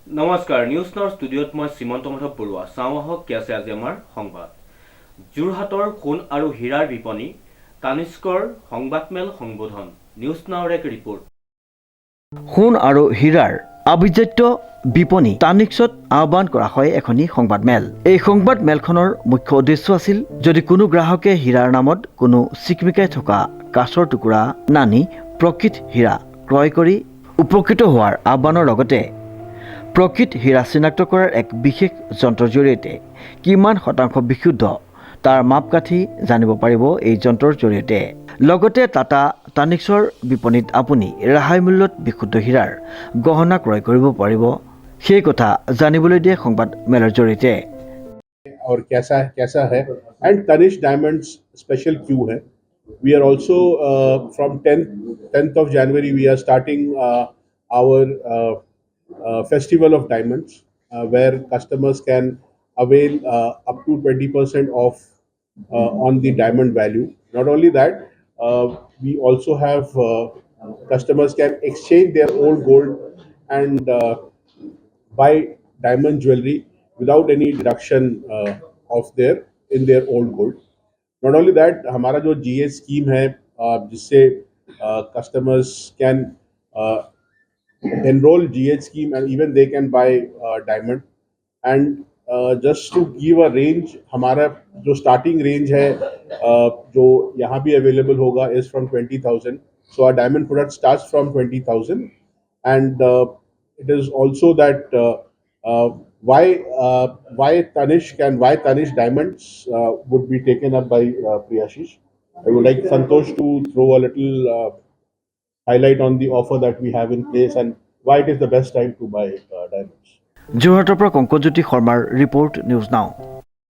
নমস্কাৰ নিউজ নাওৰ ষ্টুডিঅ'ত মই শ্ৰীমন্ত মাধৱ বৰুৱা চাওঁ আহক কি আছে আজি আমাৰ সংবাদ যোৰহাটৰ সোণ আৰু হীৰাৰ বিপণী তানিষ্কৰ সংবাদমেল সংবোধন নিউজ নাওৰ এক ৰিপৰ্ট সোণ আৰু হীৰাৰ আভিজাত্য বিপণী তানিক্সত আহ্বান কৰা হয় এখনি সংবাদমেল। এই সংবাদমেলখনৰ মুখ্য উদ্দেশ্য আছিল যদি কোনো গ্ৰাহকে হীৰাৰ নামত কোনো চিকমিকাই থকা কাঁচৰ টুকুৰা নানি প্ৰকৃত হীৰা ক্ৰয় কৰি উপকৃত হোৱাৰ আহ্বানৰ লগতে প্ৰকৃত হীৰা চিনাক্ত কৰাৰ এক বিশেষ যন্ত্ৰৰ জৰিয়তে কিমান শতাংশ বিশুদ্ধ তাৰ মাপকাঠি জানিব পাৰিব এই যন্ত্ৰৰ জৰিয়তে। লগতে টাটা টানিক্সৰ বিপণীত আপুনি ৰেহাই মূল্যত বিশুদ্ধ হীৰাৰ গহনা ক্ৰয় কৰিব পাৰিব সেই কথা জানিবলৈ দিয়ে সংবাদ মেলৰ জৰিয়তে। और कैसा कैसा है एंड तनिष्क डायमंड्स स्पेशल क्यों है we are also from 10th of January we are starting our festival of diamonds where customers can avail up to 20% off on the diamond value. Not only that, we also have customers can exchange their old gold and buy diamond jewelry without any deduction of their in their old gold. Not only that, हमारा जो GS scheme है जिससे customers can enroll GH scheme and even they can buy diamond and just to give a range हमारा जो starting range है जो यहाँ भी available होगा is from 20,000. So our diamond product starts from 20,000 and it is also that why Tanishq and why Tanishq diamonds would be taken up by Priyashish. I would like Santosh to throw a little highlight on the offer that we have in place and why it is the best time to buy diamonds. যোৰহাটৰ পৰা কংকজ্যোতি শৰ্মাৰ report news now.